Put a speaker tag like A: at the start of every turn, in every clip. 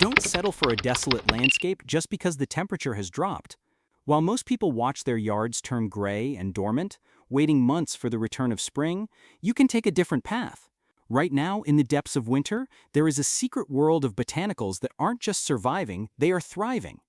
A: Don't settle for a desolate landscape just because the temperature has dropped. While most people watch their yards turn gray and dormant, waiting months for the return of spring, you can take a different path. Right now, in the depths of winter, there is a secret world of botanicals that aren't just surviving, they are thriving.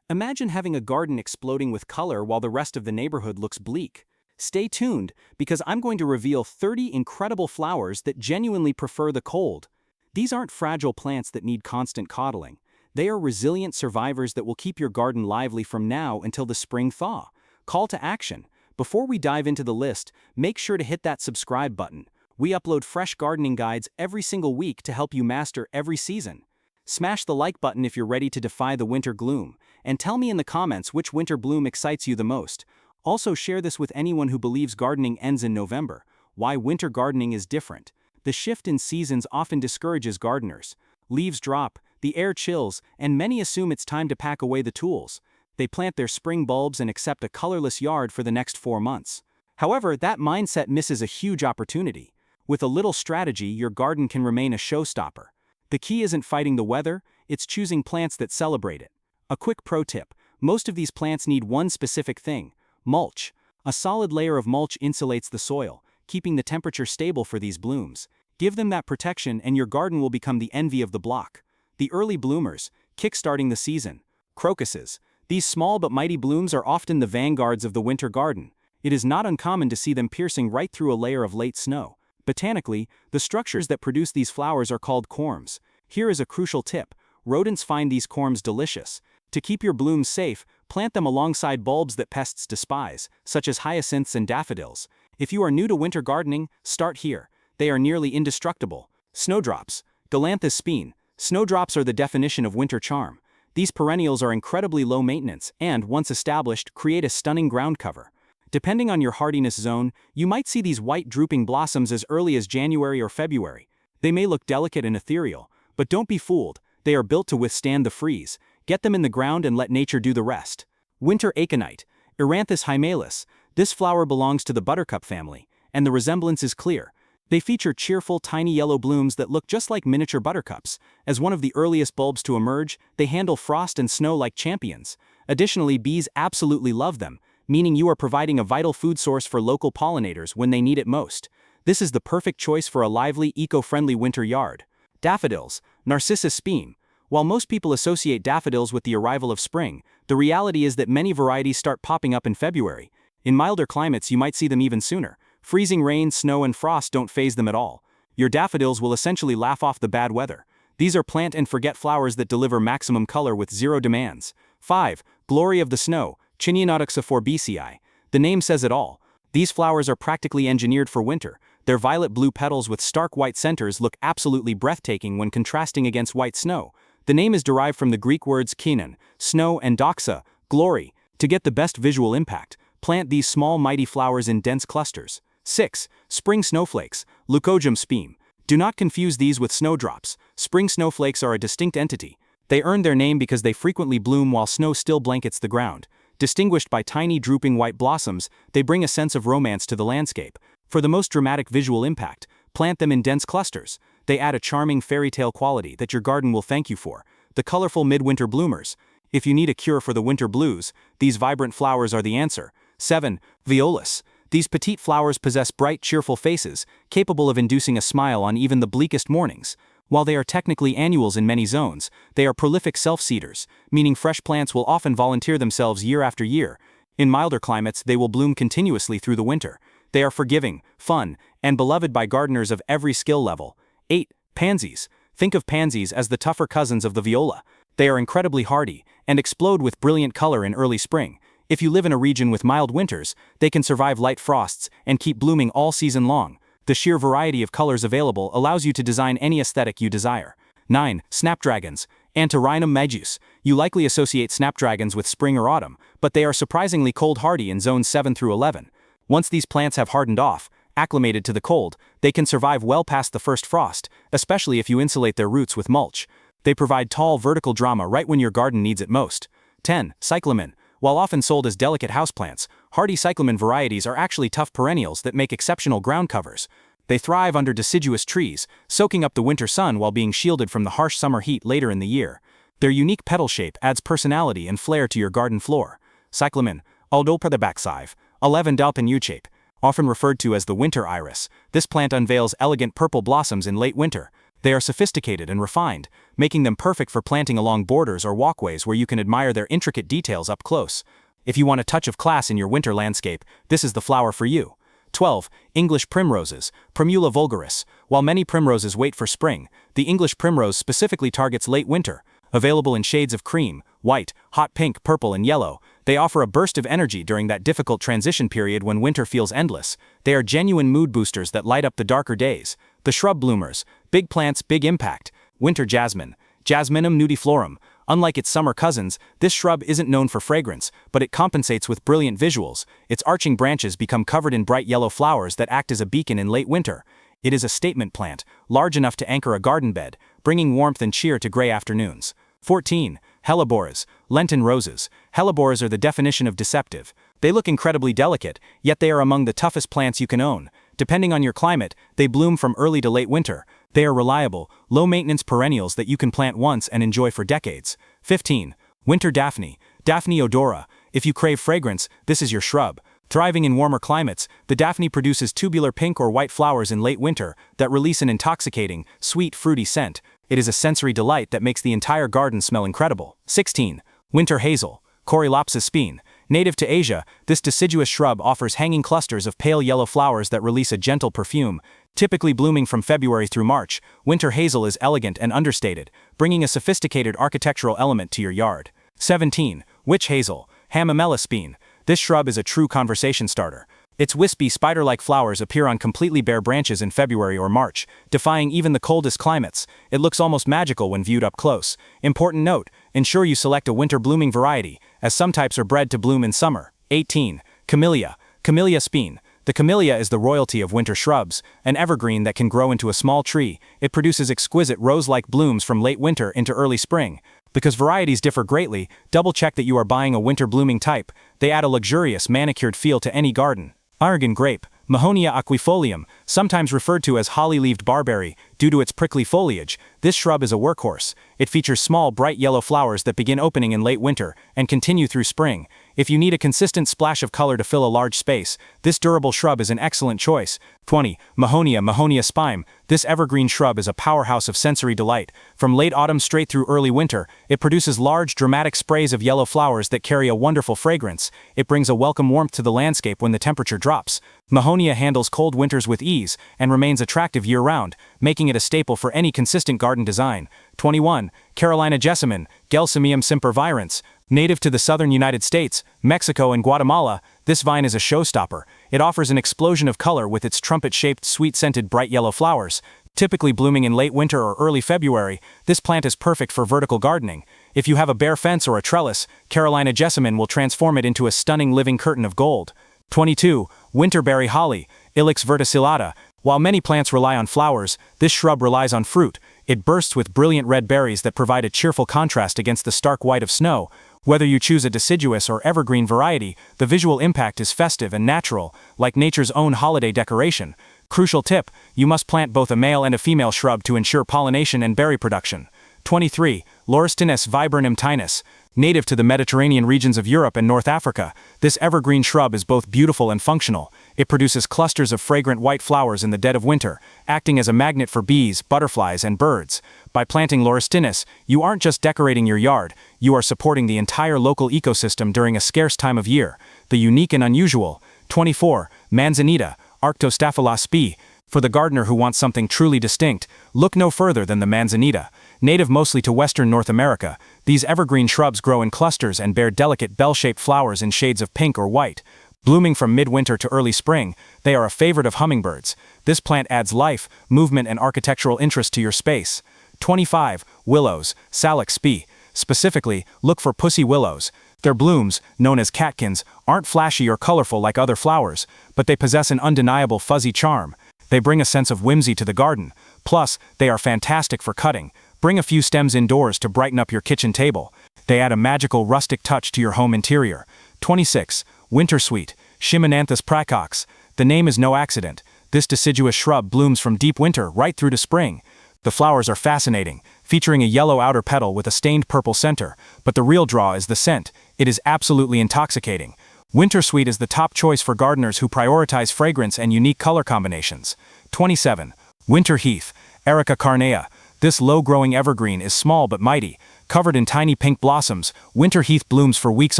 A: Imagine having a garden exploding with color while the rest of the neighborhood looks bleak. Stay tuned, because I'm going to reveal 30 incredible flowers that genuinely prefer the cold. These aren't fragile plants that need constant coddling. They are resilient survivors that will keep your garden lively from now until the spring thaw. Call to action. Before we dive into the list, make sure to hit that subscribe button. We upload fresh gardening guides every single week to help you master every season. Smash the like button if you're ready to defy the winter gloom, and tell me in the comments which winter bloom excites you the most. Also share this with anyone who believes gardening ends in November. Why winter gardening is different. The shift in seasons often discourages gardeners. Leaves drop, the air chills, and many assume it's time to pack away the tools. They plant their spring bulbs and accept a colorless yard for the next 4 months. However, that mindset misses a huge opportunity. With a little strategy, your garden can remain a showstopper. The key isn't fighting the weather, it's choosing plants that celebrate it. A quick pro tip: most of these plants need one specific thing: mulch. A solid layer of mulch insulates the soil, keeping the temperature stable for these blooms. Give them that protection and your garden will become the envy of the block. The early bloomers, kickstarting the season. Crocuses. These small but mighty blooms are often the vanguards of the winter garden. It is not uncommon to see them piercing right through a layer of late snow. Botanically, the structures that produce these flowers are called corms. Here is a crucial tip: rodents find these corms delicious. To keep your blooms safe, plant them alongside bulbs that pests despise, such as hyacinths and daffodils. If you are new to winter gardening, start here. They are nearly indestructible. Snowdrops. Galanthus spine. Snowdrops are the definition of winter charm. These perennials are incredibly low maintenance and, once established, create a stunning ground cover. Depending on your hardiness zone, you might see these white drooping blossoms as early as January or February. They may look delicate and ethereal, but don't be fooled. They are built to withstand the freeze. Get them in the ground and let nature do the rest. Winter aconite. Eranthus hymalis. This flower belongs to the buttercup family, and the resemblance is clear. They feature cheerful, tiny yellow blooms that look just like miniature buttercups. As one of the earliest bulbs to emerge, they handle frost and snow like champions. Additionally, bees absolutely love them, meaning you are providing a vital food source for local pollinators when they need it most. This is the perfect choice for a lively, eco-friendly winter yard. Daffodils. Narcissus speme. While most people associate daffodils with the arrival of spring, the reality is that many varieties start popping up in February. In milder climates, you might see them even sooner. Freezing rain, snow, and frost don't faze them at all. Your daffodils will essentially laugh off the bad weather. These are plant-and-forget flowers that deliver maximum color with zero demands. 5. Glory of the snow. Chinianotoxophorbicii. The name says it all. These flowers are practically engineered for winter. Their violet-blue petals with stark white centers look absolutely breathtaking when contrasting against white snow. The name is derived from the Greek words kinon, snow, and doxa, glory. To get the best visual impact, plant these small mighty flowers in dense clusters. 6. Spring snowflakes. Leucojum speme. Do not confuse these with snowdrops. Spring snowflakes are a distinct entity. They earn their name because they frequently bloom while snow still blankets the ground. Distinguished by tiny drooping white blossoms, they bring a sense of romance to the landscape. For the most dramatic visual impact, plant them in dense clusters. They add a charming fairy tale quality that your garden will thank you for. The colorful midwinter bloomers. If you need a cure for the winter blues, these vibrant flowers are the answer. 7. Violas. These petite flowers possess bright, cheerful faces, capable of inducing a smile on even the bleakest mornings. While they are technically annuals in many zones, they are prolific self-seeders, meaning fresh plants will often volunteer themselves year after year. In milder climates, they will bloom continuously through the winter. They are forgiving, fun, and beloved by gardeners of every skill level. 8. Pansies. Think of pansies as the tougher cousins of the viola. They are incredibly hardy and explode with brilliant color in early spring. If you live in a region with mild winters, they can survive light frosts and keep blooming all season long. The sheer variety of colors available allows you to design any aesthetic you desire. 9. Snapdragons. Antirrhinum majus. You likely associate snapdragons with spring or autumn, but they are surprisingly cold-hardy in zones 7 through 11. Once these plants have hardened off, acclimated to the cold, they can survive well past the first frost, especially if you insulate their roots with mulch. They provide tall vertical drama right when your garden needs it most. 10. Cyclamen. While often sold as delicate houseplants, hardy cyclamen varieties are actually tough perennials that make exceptional ground covers. They thrive under deciduous trees, soaking up the winter sun while being shielded from the harsh summer heat later in the year. Their unique petal shape adds personality and flair to your garden floor. Cyclamen, Aldolpa the backside, 11 Dalpin U-shape. Often referred to as the winter iris, this plant unveils elegant purple blossoms in late winter. They are sophisticated and refined, making them perfect for planting along borders or walkways where you can admire their intricate details up close. If you want a touch of class in your winter landscape, this is the flower for you. 12. English primroses, Primula vulgaris. While many primroses wait for spring, the English primrose specifically targets late winter. Available in shades of cream, white, hot pink, purple, and yellow, they offer a burst of energy during that difficult transition period when winter feels endless. They are genuine mood boosters that light up the darker days. The shrub bloomers, big plants, big impact. Winter jasmine, Jasminum nudiflorum. Unlike its summer cousins, this shrub isn't known for fragrance, but it compensates with brilliant visuals. Its arching branches become covered in bright yellow flowers that act as a beacon in late winter. It is a statement plant, large enough to anchor a garden bed, bringing warmth and cheer to gray afternoons. 14. Hellebores, Lenten roses. Hellebores are the definition of deceptive. They look incredibly delicate, yet they are among the toughest plants you can own. Depending on your climate, they bloom from early to late winter. They are reliable, low-maintenance perennials that you can plant once and enjoy for decades. 15. Winter daphne, Daphne odora. If you crave fragrance, this is your shrub. Thriving in warmer climates, the daphne produces tubular pink or white flowers in late winter that release an intoxicating, sweet, fruity scent. It is a sensory delight that makes the entire garden smell incredible. 16. Winter hazel, Coreopsis spine. Native to Asia, this deciduous shrub offers hanging clusters of pale yellow flowers that release a gentle perfume. Typically blooming from February through March, winter hazel is elegant and understated, bringing a sophisticated architectural element to your yard. 17. Witch hazel, Hamamella spine. This shrub is a true conversation starter. Its wispy, spider-like flowers appear on completely bare branches in February or March, defying even the coldest climates. It looks almost magical when viewed up close. Important note, ensure you select a winter-blooming variety, as some types are bred to bloom in summer. 18. Camellia, Camellia spine. The camellia is the royalty of winter shrubs, an evergreen that can grow into a small tree. It produces exquisite rose-like blooms from late winter into early spring. Because varieties differ greatly, double-check that you are buying a winter-blooming type. They add a luxurious, manicured feel to any garden. Aragon grape, Mahonia aquifolium, sometimes referred to as holly-leaved barberry, due to its prickly foliage, this shrub is a workhorse. It features small, bright yellow flowers that begin opening in late winter and continue through spring. If you need a consistent splash of color to fill a large space, this durable shrub is an excellent choice. 20. Mahonia spime. This evergreen shrub is a powerhouse of sensory delight. From late autumn straight through early winter, it produces large, dramatic sprays of yellow flowers that carry a wonderful fragrance. It brings a welcome warmth to the landscape when the temperature drops. Mahonia handles cold winters with ease and remains attractive year-round, making it a staple for any consistent garden design. 21. Carolina jessamine, Gelsemium sempervirens. Native to the southern United States, Mexico, and Guatemala, this vine is a showstopper. It offers an explosion of color with its trumpet-shaped, sweet-scented bright yellow flowers. Typically blooming in late winter or early February, this plant is perfect for vertical gardening. If you have a bare fence or a trellis, Carolina jessamine will transform it into a stunning living curtain of gold. 22. Winterberry holly, Ilex verticillata. While many plants rely on flowers, this shrub relies on fruit. It bursts with brilliant red berries that provide a cheerful contrast against the stark white of snow. Whether you choose a deciduous or evergreen variety, the visual impact is festive and natural, like nature's own holiday decoration. Crucial tip, you must plant both a male and a female shrub to ensure pollination and berry production. 23. Laurustinus viburnum tinus. Native to the Mediterranean regions of Europe and North Africa, this evergreen shrub is both beautiful and functional. It produces clusters of fragrant white flowers in the dead of winter, acting as a magnet for bees, butterflies, and birds. By planting Laurustinus, you aren't just decorating your yard, you are supporting the entire local ecosystem during a scarce time of year. The unique and unusual. 24. Manzanita, Arctostaphylos sp. For the gardener who wants something truly distinct, look no further than the Manzanita. Native mostly to western North America, these evergreen shrubs grow in clusters and bear delicate bell-shaped flowers in shades of pink or white. Blooming from midwinter to early spring, they are a favorite of hummingbirds. This plant adds life, movement, and architectural interest to your space. 25. Willows, Salix sp. Specifically, look for pussy willows. Their blooms, known as catkins, aren't flashy or colorful like other flowers, but they possess an undeniable fuzzy charm. They bring a sense of whimsy to the garden. Plus, they are fantastic for cutting. Bring a few stems indoors to brighten up your kitchen table. They add a magical rustic touch to your home interior. 26. Wintersweet, Chimonanthus pracox. The name is no accident. This deciduous shrub blooms from deep winter right through to spring.
B: The flowers are fascinating, featuring a yellow outer petal with a stained purple center, but the real draw is the scent. It is absolutely intoxicating. Wintersweet is the top choice for gardeners who prioritize fragrance and unique color combinations. 27. Winter Heath, Erica carnea. This low-growing evergreen is small but mighty. Covered in tiny pink blossoms, winter heath blooms for weeks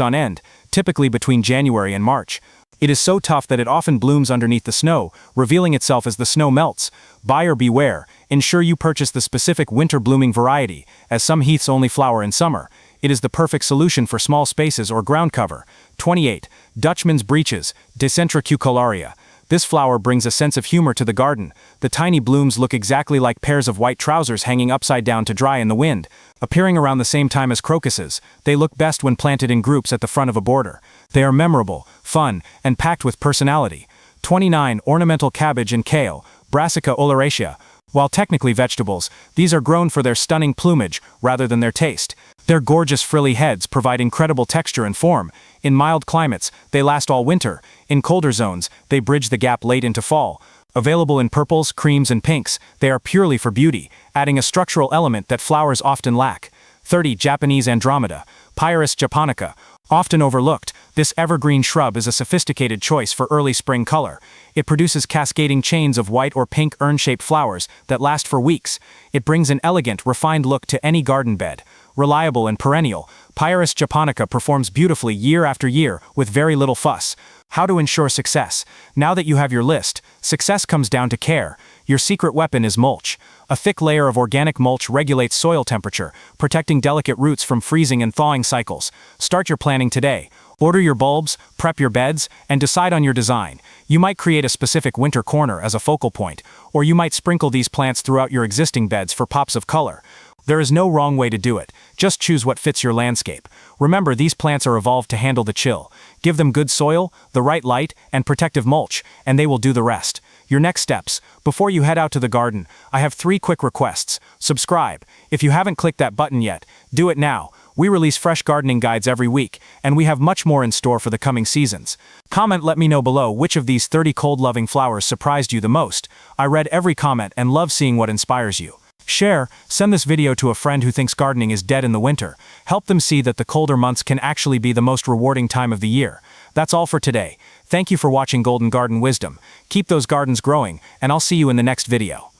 B: on end, typically between January and March. It is so tough that it often blooms underneath the snow, revealing itself as the snow melts. Buyer beware, ensure you purchase the specific winter-blooming variety, as some heaths only flower in summer. It is the perfect solution for small spaces or ground cover. 28. Dutchman's Breeches, Decentricularia. This flower brings a sense of humor to the garden. The tiny blooms look exactly like pairs of white trousers hanging upside down to dry in the wind. Appearing around the same time as crocuses, they look best when planted in groups at the front of a border. They are memorable, fun, and packed with personality. 29. Ornamental cabbage and kale, Brassica oleracea. While technically vegetables, these are grown for their stunning plumage rather than their taste. Their gorgeous frilly heads provide incredible texture and form. In mild climates, they last all winter. In colder zones, they bridge the gap late into fall. Available in purples, creams, and pinks, they are purely for beauty, adding a structural element that flowers often lack. 30. Japanese Andromeda, Pyrus japonica. Often overlooked, this evergreen shrub is a sophisticated choice for early spring color. It produces cascading chains of white or pink urn-shaped flowers that last for weeks. It brings an elegant, refined look to any garden bed. Reliable and perennial, Pyrus japonica performs beautifully year after year with very little fuss. How to ensure success? Now that you have your list, success comes down to care. Your secret weapon is mulch. A thick layer of organic mulch regulates soil temperature, protecting delicate roots from freezing and thawing cycles. Start your planning today. Order your bulbs, prep your beds, and decide on your design. You might create a specific winter corner as a focal point, or you might sprinkle these plants throughout your existing beds for pops of color. There is no wrong way to do it. Just choose what fits your landscape. Remember, these plants are evolved to handle the chill. Give them good soil, the right light, and protective mulch, and they will do the rest. Your next steps. Before you head out to the garden, I have 3 quick requests. Subscribe. If you haven't clicked that button yet, do it now. We release fresh gardening guides every week, and we have much more in store for the coming seasons. Comment, let me know below which of these 30 cold-loving flowers surprised you the most. I read every comment and love seeing what inspires you. Share, send this video to a friend who thinks gardening is dead in the winter. Help them see that the colder months can actually be the most rewarding time of the year. That's all for today. Thank you for watching Golden Garden Wisdom. Keep those gardens growing, and I'll see you in the next video.